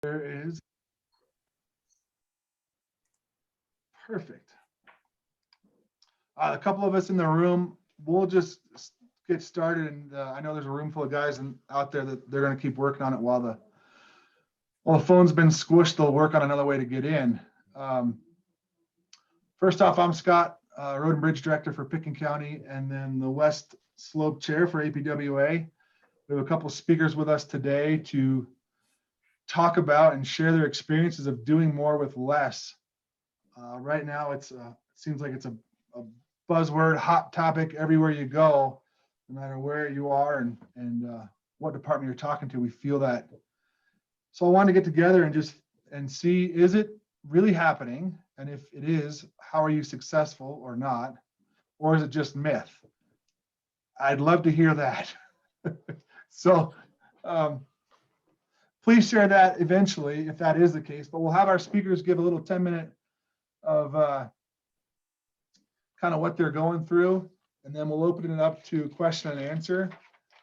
There is perfect. A couple of us in the room, we'll just get started. And I know there's a room full of guys out there that they're going to keep working on it while the phone's been squished. They'll work on another way to get in. First off, I'm Scott, Road and Bridge Director for Pitkin County, and then the West Slope Chair for APWA. We have a couple speakers with us today to talk about and share their experiences of doing more with less. Right now, it seems like it's a buzzword, hot topic everywhere you go, no matter where you are and what department you're talking to. We feel that. So I wanted to get together and see, is it really happening? And if it is, how are you successful or not? Or is it just myth? I'd love to hear that. So please share that eventually if that is the case. But we'll have our speakers give a little 10-minute of kind of what they're going through, and then we'll open it up to question and answer.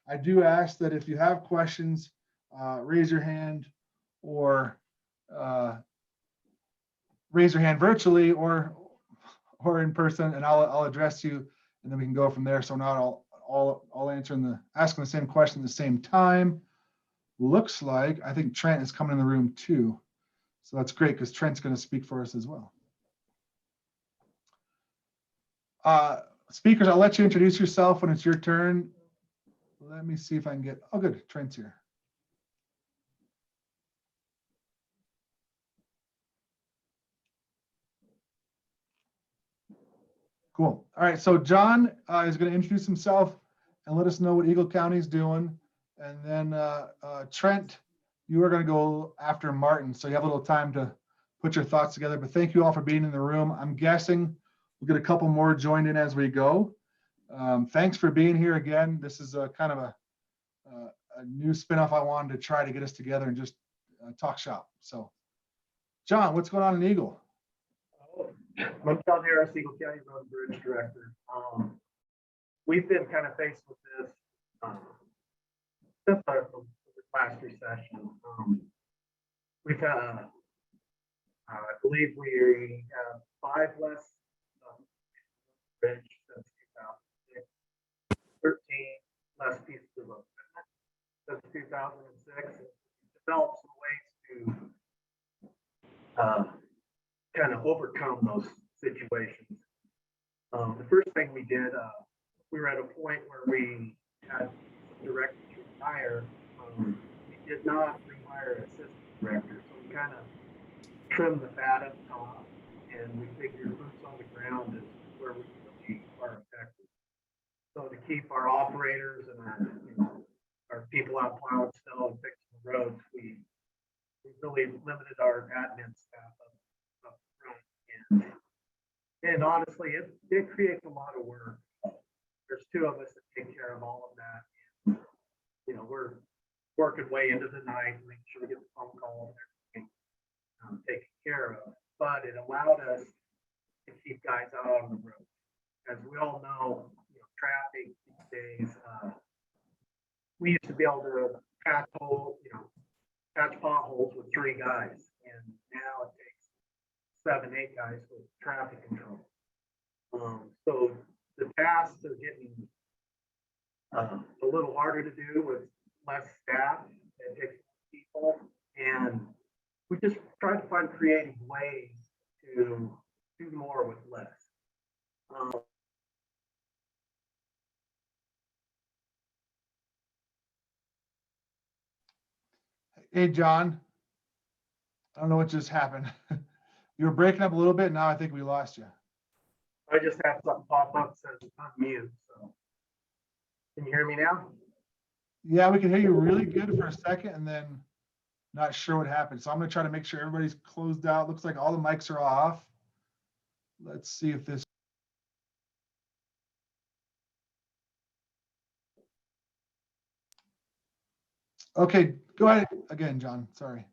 I do ask that if you have questions, raise your hand or raise your hand virtually or in person, and I'll address you, and then we can go from there. So not all answering asking the same question at the same time. Looks like I think Trent is coming in the room too, so that's great because Trent's going to speak for us as well. Speakers, I'll let you introduce yourself when it's your turn. Let me see if I can get, oh good, Trent's here. Cool. All right, so John is going to introduce himself and let us know what Eagle County is doing. And then Trent, you are going to go after Martin. So you have a little time to put your thoughts together. But thank you all for being in the room. I'm guessing we'll get a couple more joined in as we go. Thanks for being here again. This is a kind of a new spinoff I wanted to try to get us together and just talk shop. So John, what's going on in Eagle? I'm John Harris, Eagle County Road and Bridge Director. We've been kind of faced with this since the last recession. We've had, I believe we have 5 less bridge since 2006, 13 less pieces of equipment since 2006. Developed some ways to kind of overcome those situations. The first thing we did, we were at a point where we had directors retire. We did not rehire assistant directors, so we kind of trimmed the fat at the top, and we figured boots on the ground is where we really are effective. So to keep our operators and our people out plowing snow and fixing the roads, we really limited our admin staff up front. And honestly, it creates a lot of work. There's 2 of us that take care of all of that. And, we're working way into the night, making sure we get the phone calls and everything taken care of. But it allowed us to keep guys out on the road. As we all know, traffic these days, we used to be able to patch potholes with 3 guys, and now it takes 7, 8 guys with traffic control. So the tasks are getting a little harder to do with less staff and people, and we just try to find creative ways to do more with less. Hey, John. I don't know what just happened. You were breaking up a little bit. Now I think we lost you. I just had something pop up that says unmute. So can you hear me now? Yeah, we can hear you really good for a second and then not sure what happened. So I'm going to try to make sure everybody's closed out. Looks like all the mics are off. Let's see if this. Okay, go ahead again, John. Sorry.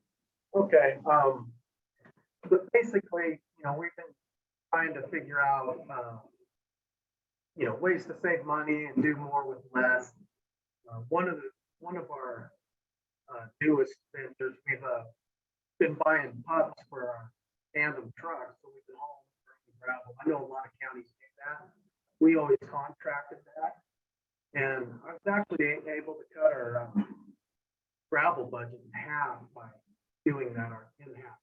Okay. But basically, we've been trying to figure out, ways to save money and do more with less. One of our newest ventures, we've been buying pups for our tandem trucks, so we've been hauling gravel. I know a lot of counties do that. We always contracted that. And I was actually able to cut our gravel budget in half by doing that in-house.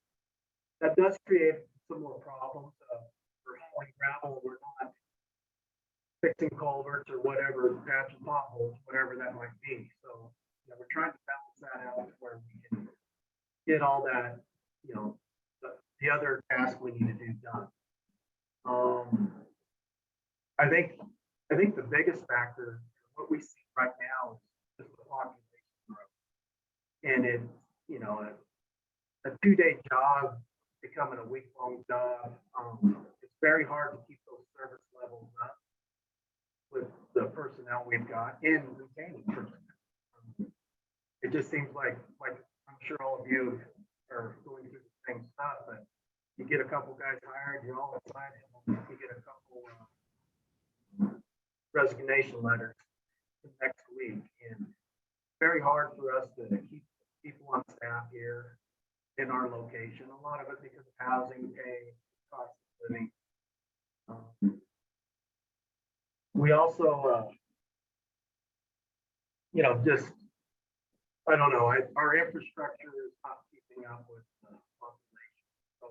That does create some more problems. For hauling gravel, we're not fixing culverts or whatever, patching potholes, whatever that might be. So we're trying to balance that out where we can get all that, the other tasks we need to do done. I think the biggest factor, what we see right now, is just the population growth, and it's a 2-day job becoming a week-long job. It's very hard to keep those service levels up with the personnel we've got and retaining personnel. It just seems like I'm sure all of you are going through the same stuff, but you get a couple guys hired, you're all excited, you get a couple resignation letters the next week, and it's very hard for us to keep people on staff here in our location. A lot of it because of housing, pay, cost of living. We also, just, I don't know, our infrastructure is not keeping up with the population. So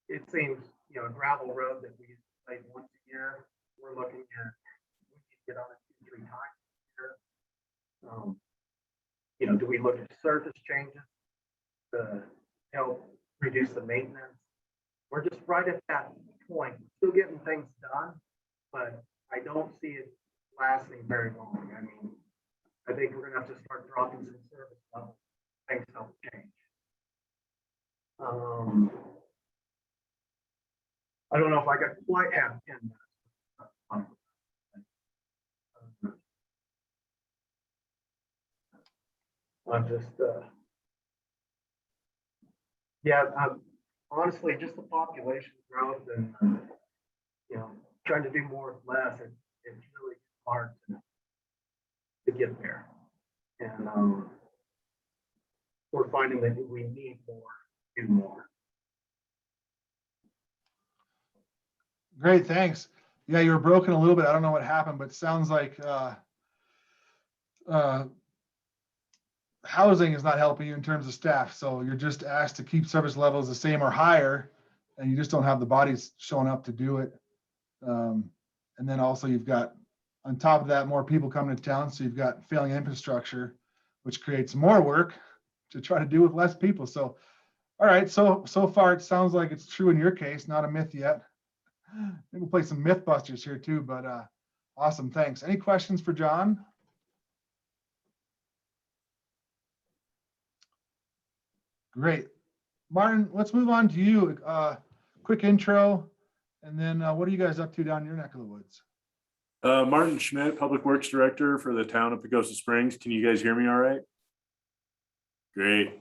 it seems, a gravel road that we used to play once a year, we're looking at, we need to get on it 2-3 times a year. Do we look at surface changes to help reduce the maintenance? We're just right at that point, still getting things done, but I don't see it lasting very long. I mean, I think we're gonna have to start dropping some service levels. Things don't change. I don't know if I got quite have 10 minutes. I'm just, honestly, just the population growth and, trying to do more with less, it's really hard to get there. And we're finding that we need more, do more. Great, thanks. Yeah, you were broken a little bit. I don't know what happened, but it sounds like housing is not helping you in terms of staff. So you're just asked to keep service levels the same or higher, and you just don't have the bodies showing up to do it. And then also you've got, on top of that, more people coming to town. So you've got failing infrastructure, which creates more work to try to do with less people. So, all right. So far it sounds like it's true in your case, not a myth yet. Maybe we'll play some Mythbusters here too, but awesome. Thanks. Any questions for John? Great. Martin, let's move on to you. Quick intro, and then what are you guys up to down in your neck of the woods? Martin Schmidt, Public Works Director for the town of Pagosa Springs. Can you guys hear me all right? Great.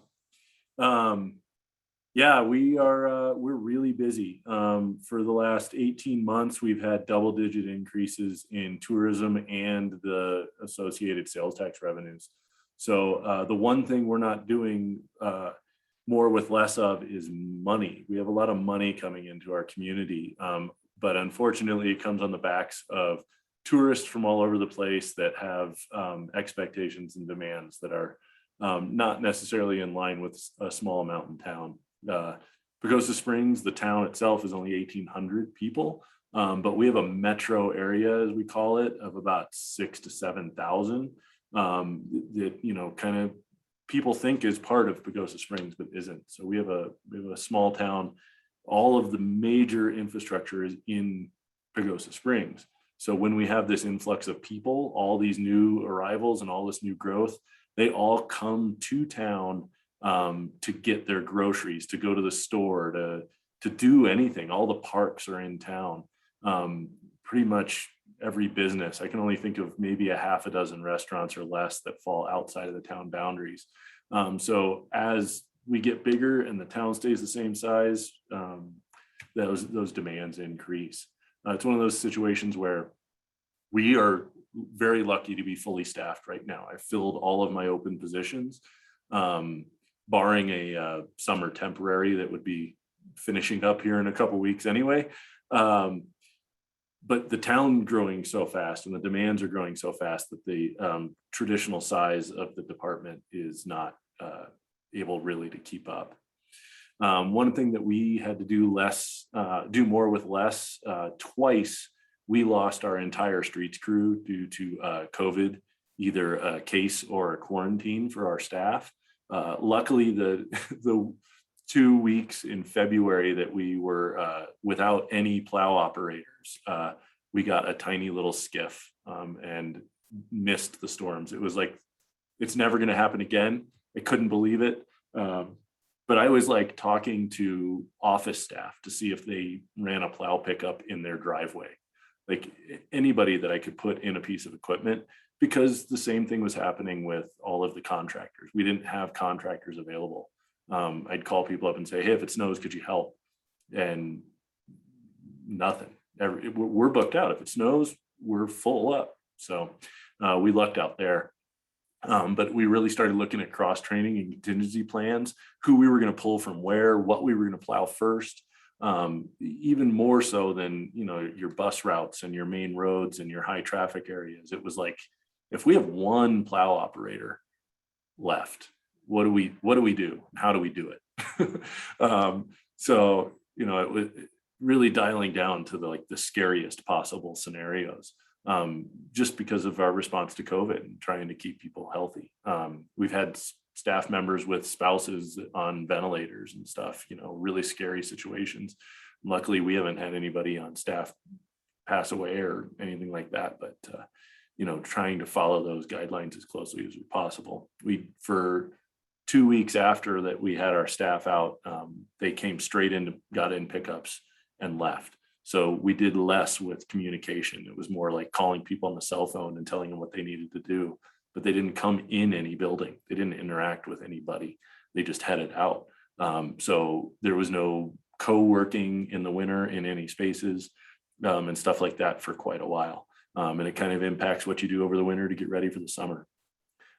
Yeah, we're really busy. For the last 18 months, we've had double-digit increases in tourism and the associated sales tax revenues. So the one thing we're not doing more with less of is money. We have a lot of money coming into our community, but unfortunately it comes on the backs of tourists from all over the place that have expectations and demands that are not necessarily in line with a small mountain town. Pagosa Springs, the town itself, is only 1,800 people, but we have a metro area, as we call it, of about 6,000 to 7,000 that kind of people think is part of Pagosa Springs, but isn't. So we have a small town. All of the major infrastructure is in Pagosa Springs. So when we have this influx of people, all these new arrivals and all this new growth, they all come to town to get their groceries, to go to the store, to do anything. All the parks are in town. Pretty much every business. I can only think of maybe a half a dozen restaurants or less that fall outside of the town boundaries. So as we get bigger and the town stays the same size, those demands increase. It's one of those situations where we are very lucky to be fully staffed right now. I've filled all of my open positions. barring a summer temporary that would be finishing up here in a couple weeks anyway. But the town growing so fast and the demands are growing so fast that the traditional size of the department is not able really to keep up. One thing that we had to do more with less, twice we lost our entire streets crew due to COVID, either a case or a quarantine for our staff. Luckily, the 2 weeks in February that we were without any plow operators, we got a tiny little skiff and missed the storms. It was like, it's never going to happen again. I couldn't believe it. But I was like talking to office staff to see if they ran a plow pickup in their driveway, like anybody that I could put in a piece of equipment, because the same thing was happening with all of the contractors. We didn't have contractors available. I'd call people up and say, hey, if it snows, could you help? And nothing. We're booked out. If it snows, we're full up. So we lucked out there. But we really started looking at cross training and contingency plans, who we were going to pull from where, what we were going to plow first, even more so than, you know, your bus routes and your main roads and your high traffic areas. It was like, if we have one plow operator left, what do we do? How do we do it? So, you know, it was really dialing down to the scariest possible scenarios, just because of our response to COVID and trying to keep people healthy. We've had staff members with spouses on ventilators and stuff, you know, really scary situations. Luckily, we haven't had anybody on staff pass away or anything like that, but you know, trying to follow those guidelines as closely as possible. For 2 weeks after that we had our staff out, they came straight in, got in pickups and left. So we did less with communication. It was more like calling people on the cell phone and telling them what they needed to do, but they didn't come in any building. They didn't interact with anybody. They just headed out. So there was no co-working in the winter in any spaces and stuff like that for quite a while. And it kind of impacts what you do over the winter to get ready for the summer.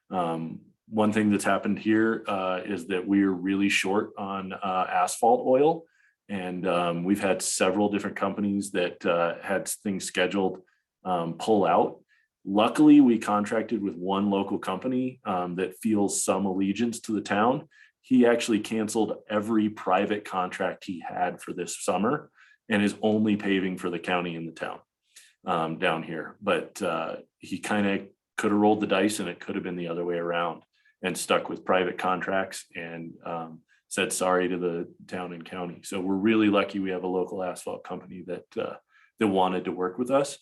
One thing that's happened here is that we're really short on asphalt oil. And we've had several different companies that had things scheduled pull out. Luckily, we contracted with one local company that feels some allegiance to the town. He actually canceled every private contract he had for this summer and is only paving for the county and the town down here. But he kind of could have rolled the dice and it could have been the other way around and stuck with private contracts and said sorry to the town and county. So we're really lucky we have a local asphalt company that wanted to work with us.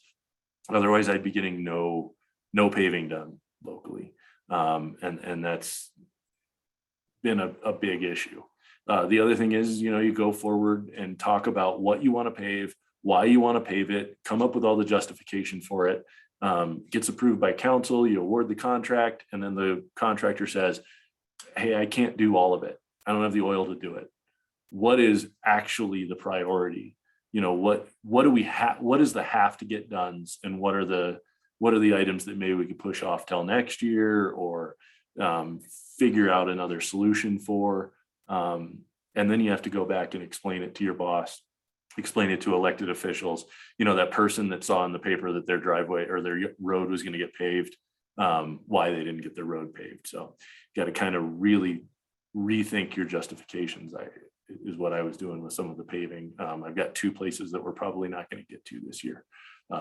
Otherwise, I'd be getting no paving done locally. And that's been a big issue. The other thing is, you know, you go forward and talk about what you want to pave, why you want to pave it, come up with all the justification for it, gets approved by council, you award the contract, and then the contractor says, hey, I can't do all of it. I don't have the oil to do it. What is actually the priority? You know, what do we have? What is the have to get done? And what are the items that maybe we could push off till next year or figure out another solution for? And then you have to go back and explain it to your boss, explain it to elected officials. You know, that person that saw in the paper that their driveway or their road was going to get paved, why they didn't get their road paved. So you got to kind of really rethink your justifications. Is what I was doing with some of the paving. I've got 2 places that we're probably not going to get to this year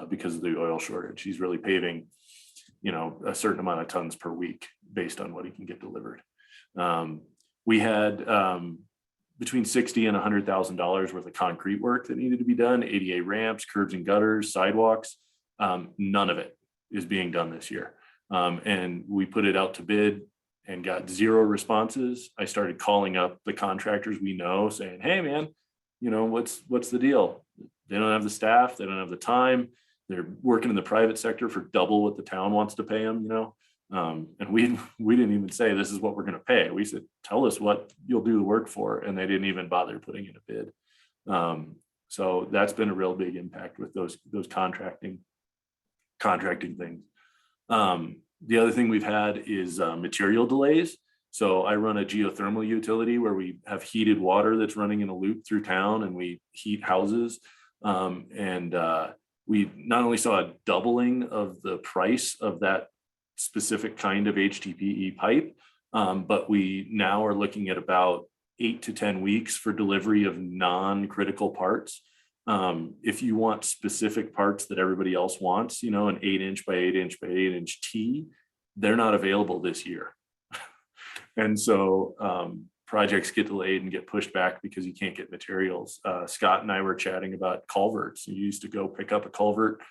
because of the oil shortage. He's really paving, you know, a certain amount of tons per week based on what he can get delivered. We had between $60,000 and $100,000 worth of concrete work that needed to be done, ADA ramps, curbs and gutters, sidewalks. None of it is being done this year. And we put it out to bid and got 0 responses. I started calling up the contractors we know saying, hey man, you know, what's the deal? They don't have the staff, they don't have the time. They're working in the private sector for double what the town wants to pay them, you know? And we didn't even say, this is what we're gonna pay. We said, tell us what you'll do the work for. And they didn't even bother putting in a bid. So that's been a real big impact with those contracting things. The other thing we've had is material delays. So I run a geothermal utility where we have heated water that's running in a loop through town, and we heat houses. We not only saw a doubling of the price of that specific kind of HDPE pipe, but we now are looking at about 8 to 10 weeks for delivery of non-critical parts. If you want specific parts that everybody else wants, an 8-inch by 8-inch by 8-inch T, they're not available this year. And so projects get delayed and get pushed back because you can't get materials. Scott and I were chatting about culverts. You used to go pick up a culvert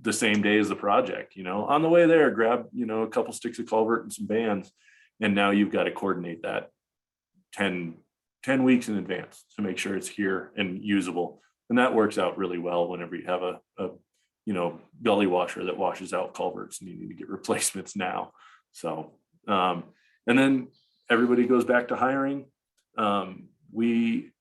the same day as the project, on the way there, grab, a couple sticks of culvert and some bands. And now you've got to coordinate that 10 weeks in advance to make sure it's here and usable. And that works out really well whenever you have a gully washer that washes out culverts and you need to get replacements now. So, and then everybody goes back to hiring. It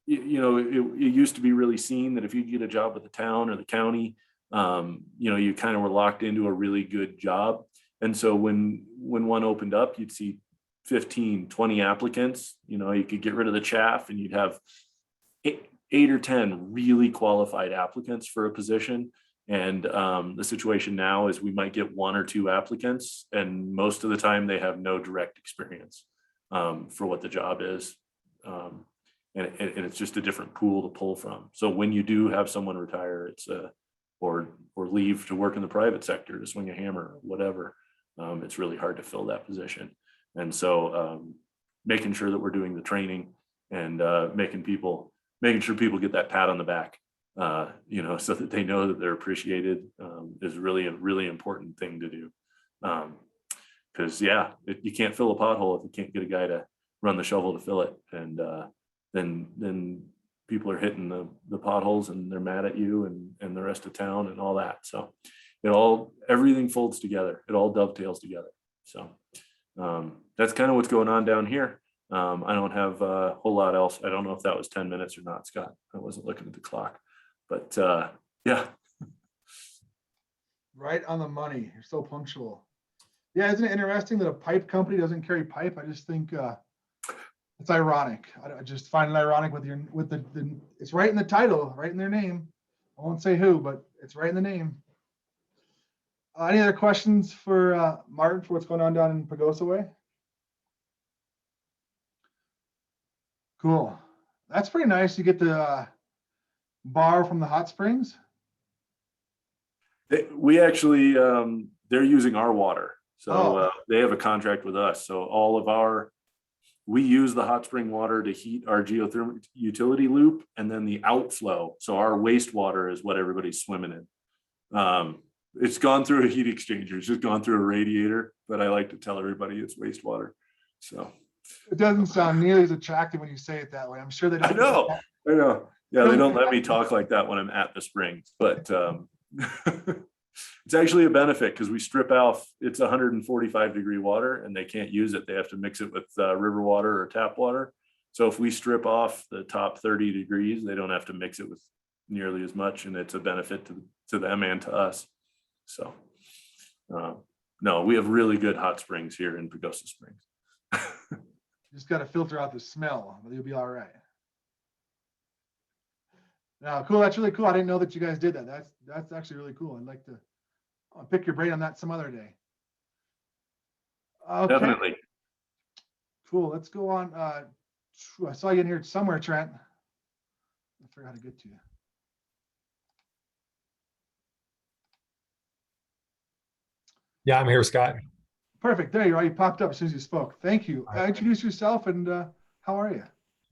used to be really seen that if you get a job with the town or the county, you kind of were locked into a really good job. And so when one opened up, you'd see 15, 20 applicants. You could get rid of the chaff and you'd have 8 or 10 really qualified applicants for a position. And the situation now is we might get 1 or 2 applicants, and most of the time they have no direct experience for what the job is. And it's just a different pool to pull from. So when you do have someone retire, or leave to work in the private sector to swing a hammer or whatever, it's really hard to fill that position. And so making sure that we're doing the training and making sure people get that pat on the back, so that they know that they're appreciated, is really a really important thing to do. Because you can't fill a pothole if you can't get a guy to run the shovel to fill it. And then people are hitting the potholes and they're mad at you and the rest of town and all that. So everything folds together. It all dovetails together. So that's kind of what's going on down here. I don't have a whole lot else. I don't know if that was 10 minutes or not, Scott. I wasn't looking at the clock, but yeah. Right on the money. You're so punctual. Yeah, isn't it interesting that a pipe company doesn't carry pipe? I just think it's ironic. I just find it ironic with the it's right in the title, right in their name. I won't say who, but it's right in the name. Any other questions for Martin for what's going on down in Pagosa Way? Cool. That's pretty nice. You get the bar from the hot springs. We actually, they're using our water. So they have a contract with us. So we use the hot spring water to heat our geothermal utility loop, and then the outflow. So our wastewater is what everybody's swimming in. It's gone through a heat exchanger. It's just gone through a radiator, but I like to tell everybody it's wastewater. So it doesn't sound nearly as attractive when you say it that way. I'm sure they don't. I know. Yeah, they don't let me talk like that when I'm at the springs, but it's actually a benefit because we strip off, it's 145-degree water and they can't use it. They have to mix it with river water or tap water. So if we strip off the top 30 degrees, they don't have to mix it with nearly as much, and it's a benefit to them and to us. So no, we have really good hot springs here in Pagosa Springs. You just got to filter out the smell, but you'll be all right. Now, cool. That's really cool. I didn't know that you guys did that. That's actually really cool. I'd like to pick your brain on that some other day. Okay. Definitely. Cool. Let's go on. I saw you in here somewhere, Trent. I forgot how to get to you. Yeah, I'm here, Scott. Perfect. There you are. You popped up as soon as you spoke. Thank you. Introduce yourself and how are you?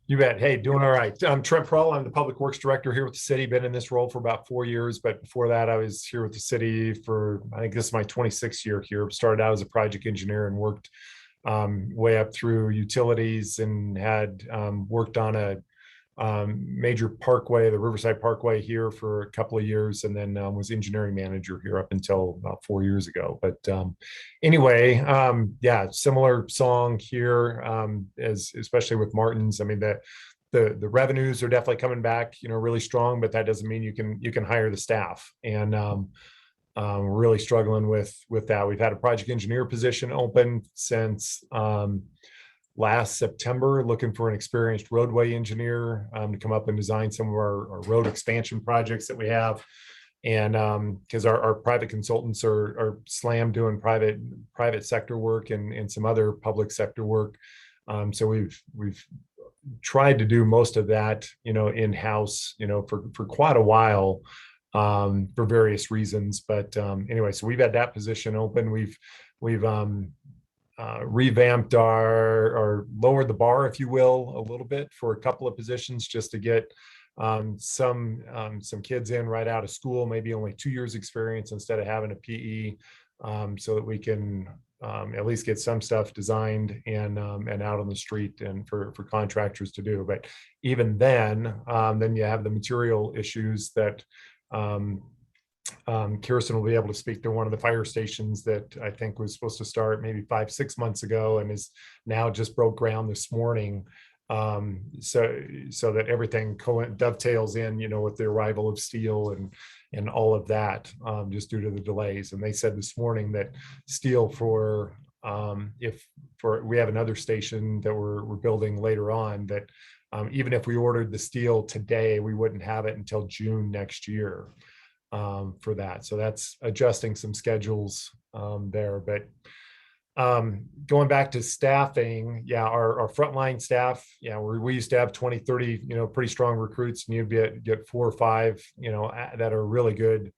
You bet. Hey, doing all right. I'm Trent Prohl. I'm the Public Works Director here with the city. Been in this role for about 4 years, but before that, I was here with the city for, I think this is my 26th year here. Started out as a project engineer and worked way up through utilities and had worked on a major parkway, the Riverside Parkway here for a couple of years, and then was engineering manager here up until about 4 years ago. But anyway, yeah, similar song here, as especially with Martin's. I mean, the revenues are definitely coming back, really strong, but that doesn't mean you can hire the staff. And we're really struggling with that. We've had a project engineer position open since last September, looking for an experienced roadway engineer to come up and design some of our road expansion projects that we have. And because our private consultants are slammed doing private sector work and some other public sector work. So we've tried to do most of that, in-house, for quite a while, for various reasons. But anyway, so we've had that position open. We've revamped or lowered the bar, if you will, a little bit for a couple of positions, just to get some kids in right out of school, maybe only 2 years experience instead of having a PE, so that we can at least get some stuff designed and out on the street and for contractors to do. But even then you have the material issues that Kirsten will be able to speak to one of the fire stations that I think was supposed to start maybe 5-6 months ago and is now just broke ground this morning. So that everything dovetails in, with the arrival of steel and all of that, just due to the delays. And they said this morning that steel we have another station that we're building later on, that even if we ordered the steel today, we wouldn't have it until June next year for that. So that's adjusting some schedules there. But going back to staffing, our frontline staff, we used to have 20, 30, pretty strong recruits, and you'd get 4 or 5, that are really good.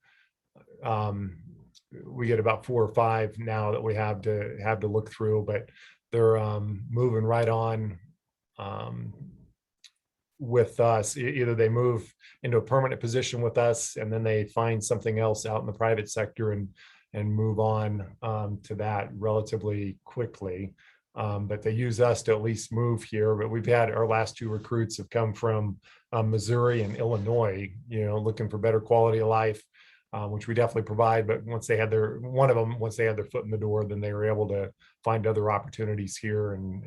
We get about 4 or 5 now that we have to look through, but they're moving right on with us. Either they move into a permanent position with us, and then they find something else out in the private sector and move on to that relatively quickly. But they use us to at least move here. But we've had our last 2 recruits have come from Missouri and Illinois, looking for better quality of life, which we definitely provide. But once they had their foot in the door, then they were able to find other opportunities here and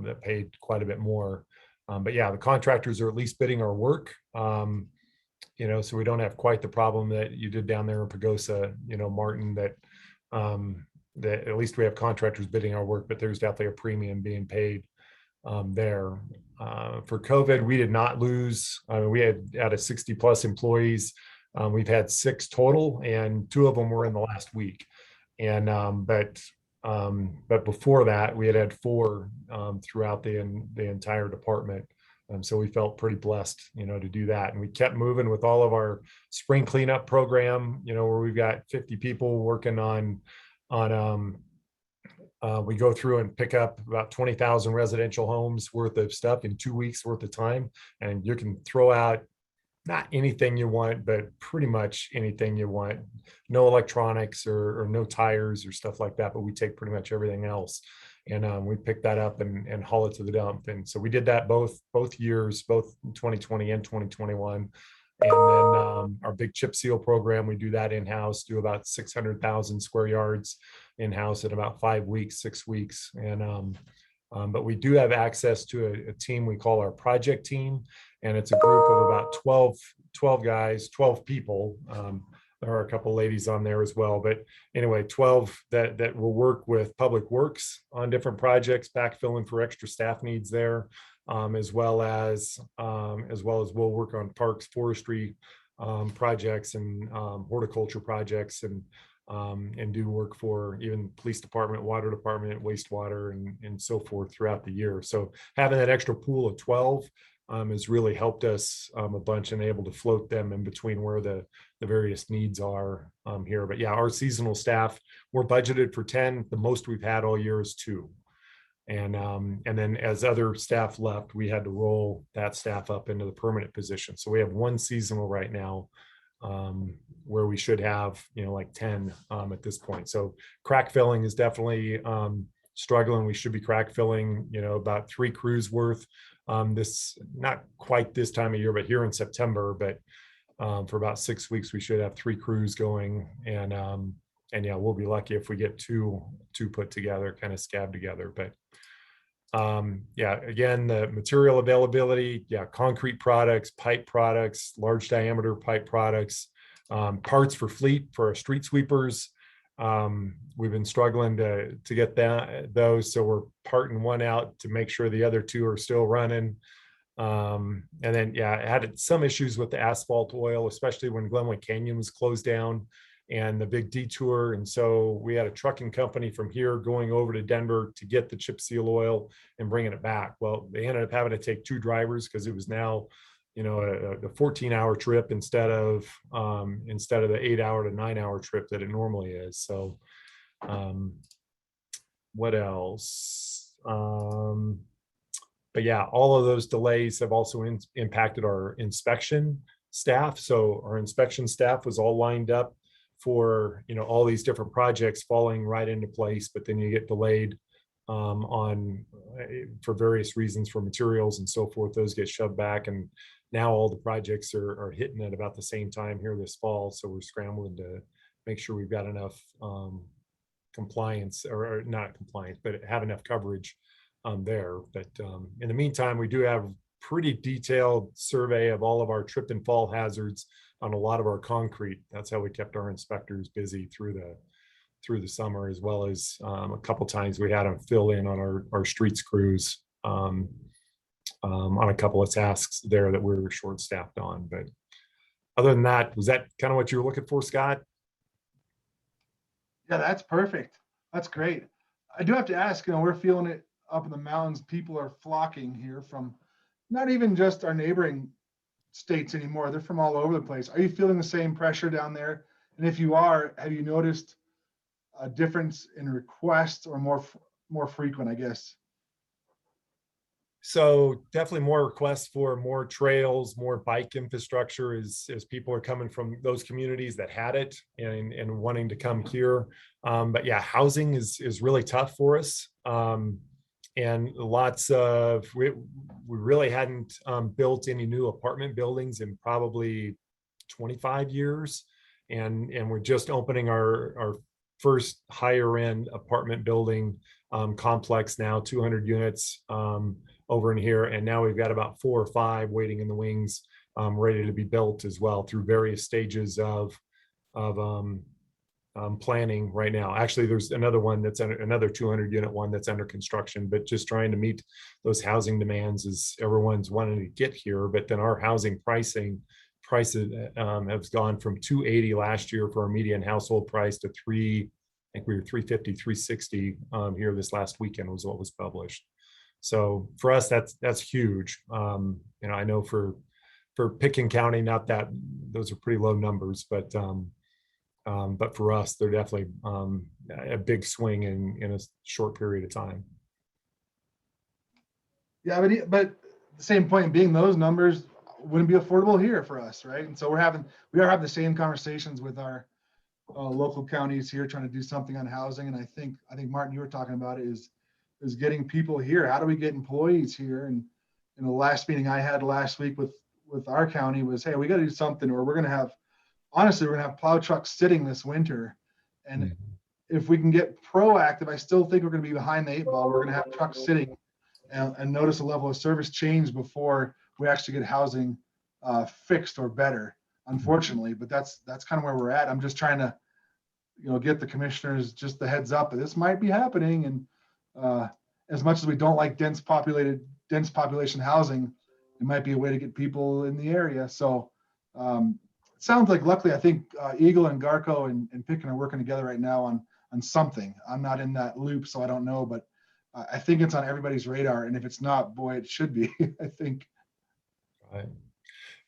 that paid quite a bit more. But the contractors are at least bidding our work. So we don't have quite the problem that you did down there in Pagosa, Martin, that at least we have contractors bidding our work, but there's definitely a premium being paid there. For COVID, we did not lose. We had out of 60 plus employees, we've had 6 total, and 2 of them were in the last week. And but before that, we had 4 throughout the entire department. So we felt pretty blessed, to do that. And we kept moving with all of our spring cleanup program, where we've got 50 people working on we go through and pick up about 20,000 residential homes worth of stuff in 2 weeks worth of time. And you can throw out not anything you want, but pretty much anything you want. No electronics or no tires or stuff like that, but we take pretty much everything else. And we pick that up and haul it to the dump. And so we did that both years, both 2020 and 2021. And then our big chip seal program, we do that in-house, do about 600,000 square yards in-house in about 5 weeks, 6 weeks. And but we do have access to a team we call our project team. And it's a group of about 12 guys, 12 people. There are a couple ladies on there as well, but anyway, 12 that will work with Public Works on different projects, backfilling for extra staff needs there, as well as we'll work on parks, forestry projects, and horticulture projects, and do work for even police department, water department, wastewater, and so forth throughout the year. So having that extra pool of 12 has really helped us a bunch, and able to float them in between where the various needs are here. But our seasonal staff, we're budgeted for 10. The most we've had all year is 2. And then as other staff left, we had to roll that staff up into the permanent position. So we have 1 seasonal right now, where we should have, like 10 at this point. So crack filling is definitely struggling. We should be crack filling, about 3 crews worth. This, not quite this time of year, but here in September, but for about 6 weeks, we should have 3 crews going. And we'll be lucky if we get two put together, kind of scabbed together. But again, the material availability, concrete products, pipe products, large diameter pipe products, parts for fleet for our street sweepers. We've been struggling to get those, so we're parting one out to make sure the other two are still running. And then, yeah, I had some issues with the asphalt oil, especially when Glenwood Canyon was closed down and the big detour. And so we had a trucking company from here going over to Denver to get the chip seal oil and bringing it back. Well, they ended up having to take two drivers because it was now, a 14-hour trip instead of the 8-hour to 9-hour trip that it normally is. So what else? But yeah, all of those delays have also impacted our inspection staff. So our inspection staff was all lined up for, all these different projects falling right into place, but then you get delayed for various reasons, for materials and so forth. Those get shoved back, and now all the projects are hitting at about the same time here this fall. So we're scrambling to make sure we've got enough compliance, or not compliance, but have enough coverage there. But in the meantime, we do have pretty detailed survey of all of our trip and fall hazards on a lot of our concrete. That's how we kept our inspectors busy through the summer, as well as a couple times we had them fill in on our streets crews on a couple of tasks there that we were short staffed on. But other than that, was that kind of what you were looking for, Scott? Yeah, that's perfect. That's great. I do have to ask, we're feeling it up in the mountains. People are flocking here from not even just our neighboring states anymore. They're from all over the place. Are you feeling the same pressure down there? And if you are, have you noticed a difference in requests, or more frequent, I guess? So definitely more requests for more trails, more bike infrastructure as people are coming from those communities that had it and wanting to come here. But yeah, housing is really tough for us. And lots of, we really hadn't built any new apartment buildings in probably 25 years. And we're just opening our first higher end apartment building complex now, 200 units over in here. And now we've got about 4 or 5 waiting in the wings, ready to be built as well, through various stages of planning right now. Actually, there's another one that's another 200 unit one that's under construction, but just trying to meet those housing demands as everyone's wanting to get here. But then our housing prices have gone from $280 last year for our median household price to I think we were $350, $360 here this last weekend was what was published. So for us, that's huge. I know for Pitkin County, not that those are pretty low numbers, but for us, they're definitely a big swing in a short period of time. Yeah, but the same point being, those numbers wouldn't be affordable here for us, right? And so we are having the same conversations with our local counties here, trying to do something on housing. And I think Martin, you were talking about it, is getting people here. How do we get employees here? And in the last meeting I had last week with our county was, hey, we got to do something, or we're going to have plow trucks sitting this winter. And if we can get proactive, I still think we're going to be behind the 8 ball. We're going to have trucks sitting and notice a level of service change before we actually get housing fixed or better, unfortunately. But that's kind of where we're at. I'm just trying to, get the commissioners just the heads up that this might be happening. And as much as we don't like dense population housing, it might be a way to get people in the area. So it sounds like, luckily, I think Eagle and Garco and Pitkin are working together right now on something. I'm not in that loop, so I don't know, but I think it's on everybody's radar. And if it's not, boy, it should be, I think. Right.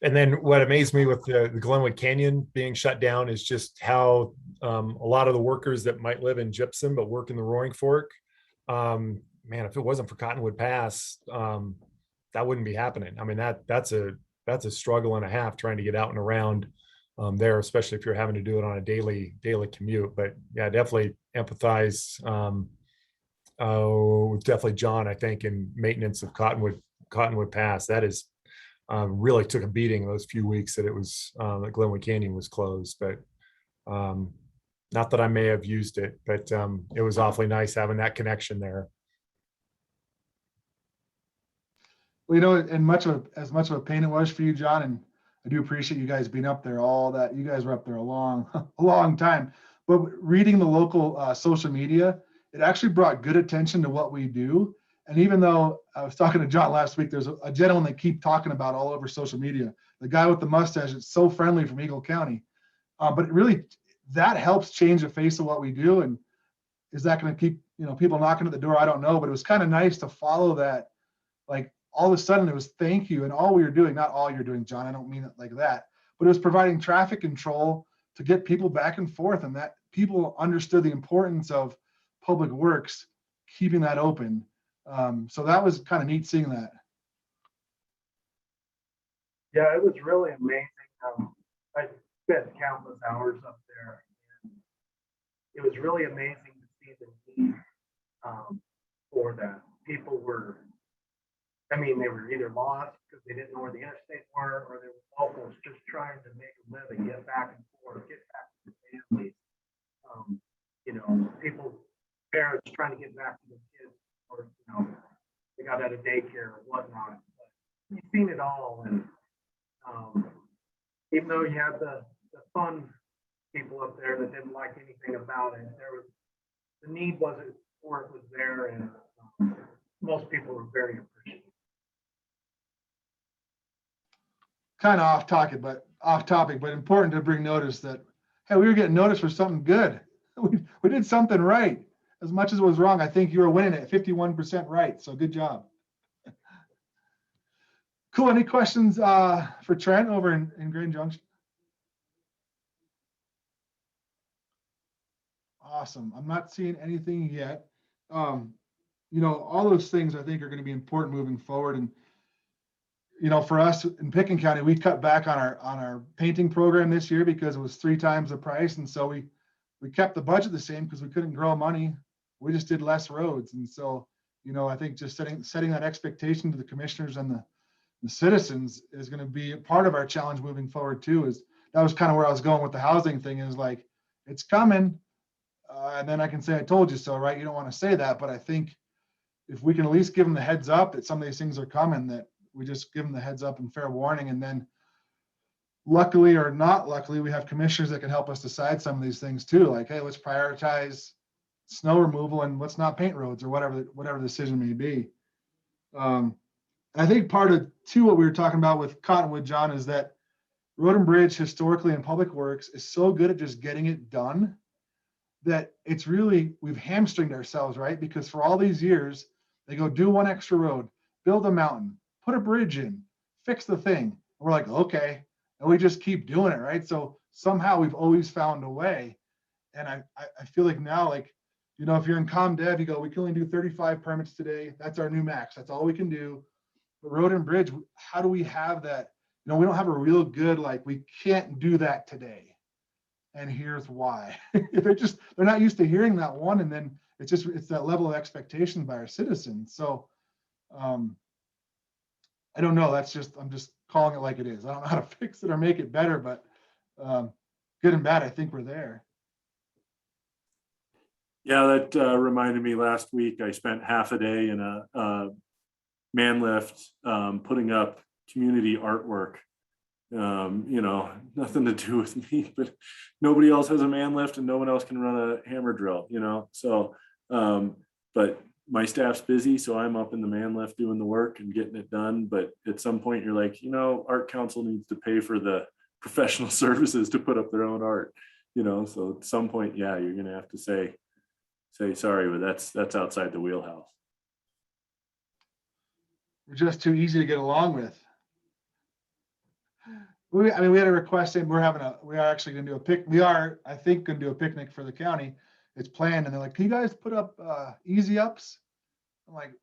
And then what amazed me with the Glenwood Canyon being shut down is just how a lot of the workers that might live in Gypsum but work in the Roaring Fork, man, if it wasn't for Cottonwood Pass, that wouldn't be happening. I mean, that's a struggle and a half trying to get out and around there, especially if you're having to do it on a daily commute. But yeah, definitely empathize with definitely John, I think, in maintenance of Cottonwood Pass. That is really took a beating those few weeks that it was that Glenwood Canyon was closed. But not that I may have used it, but it was awfully nice having that connection there. Well, and as much of a pain it was for you, John, and I do appreciate you guys being up there, all that. You guys were up there a long, a long time. But reading the local social media, it actually brought good attention to what we do. And even though I was talking to John last week, there's a gentleman they keep talking about all over social media, the guy with the mustache. It's so friendly from Eagle County. But it really, that helps change the face of what we do. And is that going to keep, people knocking at the door? I don't know, but it was kind of nice to follow that. Like all of a sudden it was thank you. And all we were doing, not all you're doing, John, I don't mean it like that, but it was providing traffic control to get people back and forth, and that people understood the importance of public works, keeping that open. So that was kind of neat seeing that. Yeah, it was really amazing. I spent countless hours up there. And it was really amazing to see the need for that. People were, they were either lost because they didn't know where the interstate were, or they were locals just trying to make a living, get back and forth, get back to their families. People, parents trying to get back to their kids, or they got out of daycare or whatnot. But you've seen it all, and even though you had the fun people up there that didn't like anything about it, the need wasn't for it was there, and most people were very appreciative. Kind of off topic, but important to bring notice that, hey, we were getting noticed for something good. We did something right. As much as it was wrong, I think you were winning at 51% right. So good job. Cool. Any questions for Trent over in Grand Junction? Awesome. I'm not seeing anything yet. All those things I think are going to be important moving forward. And for us in Pickens County, we cut back on our painting program this year because it was 3 times the price, and so we kept the budget the same because we couldn't grow money. We just did less roads, and so I think just setting that expectation to the commissioners and the citizens is going to be a part of our challenge moving forward too. Is that was kind of where I was going with the housing thing, is like it's coming, and then I can say I told you so, right? You don't want to say that, but I think if we can at least give them the heads up that some of these things are coming, that we just give them the heads up and fair warning. And then luckily or not luckily, we have commissioners that can help us decide some of these things too. Like, hey, let's prioritize snow removal and let's not paint roads, or whatever the decision may be. I think part of too, what we were talking about with Cottonwood, John, is that Road and Bridge historically in public works is so good at just getting it done that it's really, we've hamstringed ourselves, right? Because for all these years, they go do one extra road, build a mountain, put a bridge in, fix the thing. And we're like, okay. And we just keep doing it, right? So somehow we've always found a way. And I feel like now, like, if you're in ComDev, you go, we can only do 35 permits today. That's our new max. That's all we can do. But Road and Bridge, how do we have that? We don't have a real good, like, we can't do that today. And here's why. They're not used to hearing that one. And then it's that level of expectation by our citizens. So I don't know. I'm just calling it like it is. I don't know how to fix it or make it better, but good and bad, I think we're there. Yeah, that reminded me last week, I spent half a day in a man lift putting up community artwork. Nothing to do with me, but nobody else has a man lift and no one else can run a hammer drill, so but my staff's busy, so I'm up in the man lift doing the work and getting it done. But at some point you're like, art council needs to pay for the professional services to put up their own art, so at some point, yeah, you're gonna have to say sorry, but that's outside the wheelhouse. We're just too easy to get along with. We had a request saying we are actually going to do a picnic. We are, I think, going to do a picnic for the county. It's planned, and they're like, can you guys put up easy ups? I'm like,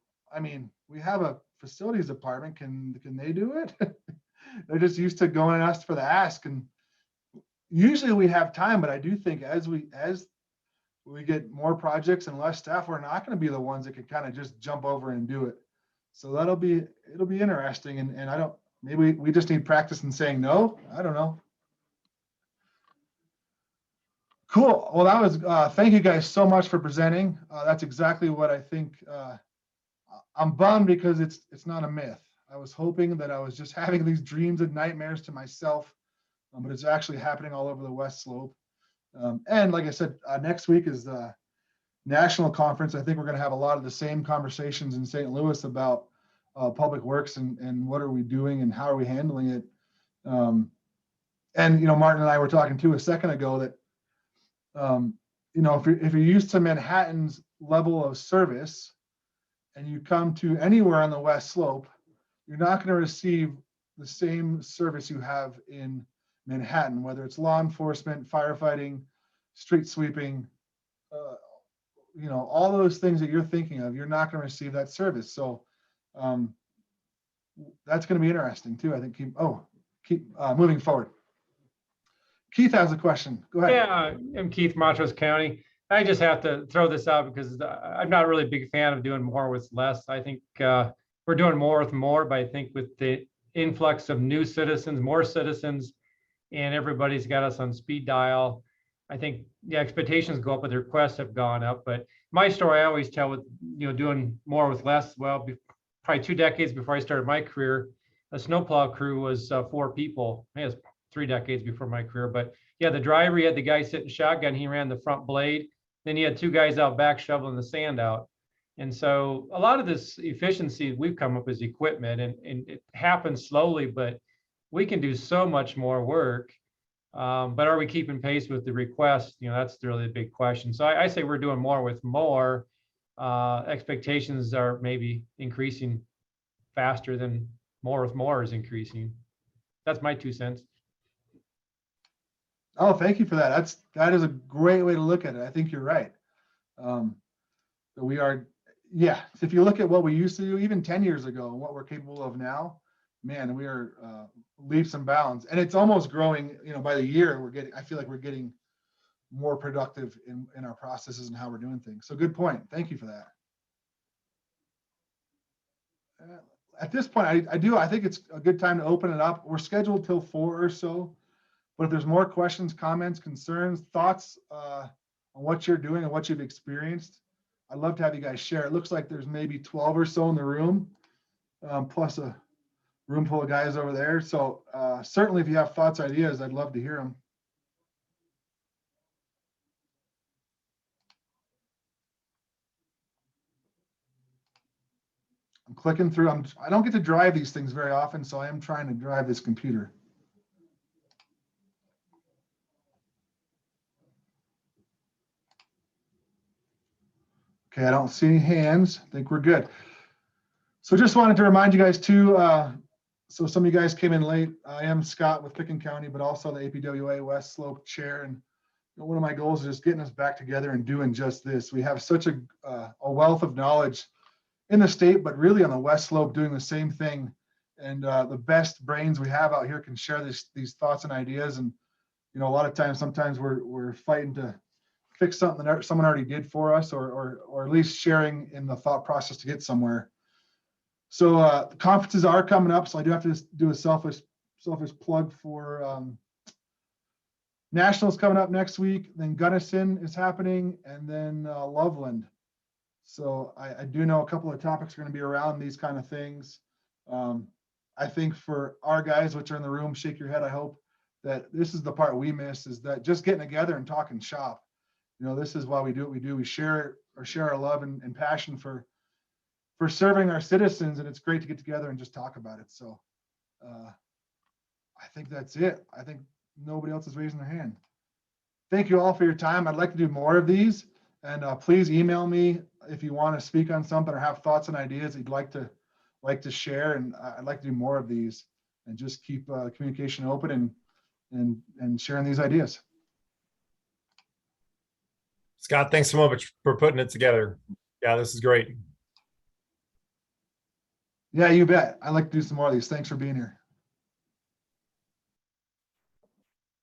we have a facilities department. Can they do it? They're just used to going and ask for the ask, and usually we have time. But I do think as we get more projects and less staff, we're not going to be the ones that can kind of just jump over and do it. So it'll be interesting, and maybe we just need practice in saying no. I don't know. Cool. Well, that was, thank you guys so much for presenting. That's exactly what I think. I'm bummed because it's not a myth. I was hoping that I was just having these dreams and nightmares to myself, but it's actually happening all over the West Slope. And like I said, next week is the national conference. I think we're going to have a lot of the same conversations in St. Louis about public works and what are we doing and how are we handling it. And, Martin and I were talking too a second ago that, if you're used to Manhattan's level of service and you come to anywhere on the West Slope, you're not going to receive the same service you have in Manhattan, whether it's law enforcement, firefighting, street sweeping, all those things that you're thinking of, you're not going to receive that service. So that's going to be interesting too. I think keep moving forward. Keith has a question. Go ahead. Yeah, I'm Keith, Montrose County. I just have to throw this out because I'm not really a big fan of doing more with less. I think we're doing more with more, but I think with the influx of new citizens, more citizens, and everybody's got us on speed dial, I think the expectations go up, but the requests have gone up. But my story I always tell with, doing more with less, well, probably 2 decades before I started my career, a snowplow crew was 4 people. I think it was 3 decades before my career, but yeah, the driver, you had the guy sitting shotgun, he ran the front blade. Then you had 2 guys out back shoveling the sand out. And so a lot of this efficiency we've come up with equipment, and it happens slowly, but we can do so much more work. But are we keeping pace with the request? That's really the big question. So I say we're doing more with more. Expectations are maybe increasing faster than more with more is increasing. That's my 2 cents. Oh, thank you for that. That is a great way to look at it. I think you're right. We are, yeah. If you look at what we used to do even 10 years ago and what we're capable of now, man, we are leaps and bounds. And it's almost growing. By the year I feel like we're getting more productive in our processes and how we're doing things. So good point. Thank you for that. At this point, I think it's a good time to open it up. We're scheduled till 4 or so. But if there's more questions, comments, concerns, thoughts on what you're doing and what you've experienced, I'd love to have you guys share. It looks like there's maybe 12 or so in the room, plus a room full of guys over there. So certainly if you have thoughts, ideas, I'd love to hear them. I'm clicking through. I don't get to drive these things very often, so I am trying to drive this computer. Okay, I don't see any hands. I think we're good. So just wanted to remind you guys too, so some of you guys came in late. I am Scott with Pickens County, but also the APWA West Slope Chair. And one of my goals is just getting us back together and doing just this. We have such a wealth of knowledge in the state, but really on the West Slope doing the same thing. And the best brains we have out here can share these thoughts and ideas. And, a lot of times, sometimes we're fighting to fix something that someone already did for us, or at least sharing in the thought process to get somewhere. So the conferences are coming up, so I do have to do a selfish plug for Nationals coming up next week. Then Gunnison is happening, and then Loveland. So I do know a couple of topics are going to be around these kind of things. I think for our guys, which are in the room, shake your head. I hope that this is the part we miss, is that just getting together and talking shop. This is why we do what we do. We share our love and passion for serving our citizens, and it's great to get together and just talk about it. So I think that's it. I think nobody else is raising their hand. Thank you all for your time. I'd like to do more of these, and please email me if you want to speak on something or have thoughts and ideas that you'd like to share. And I'd like to do more of these and just keep communication open and sharing these ideas. Scott, thanks so much for putting it together. Yeah, this is great. Yeah, you bet. I'd like to do some more of these. Thanks for being here.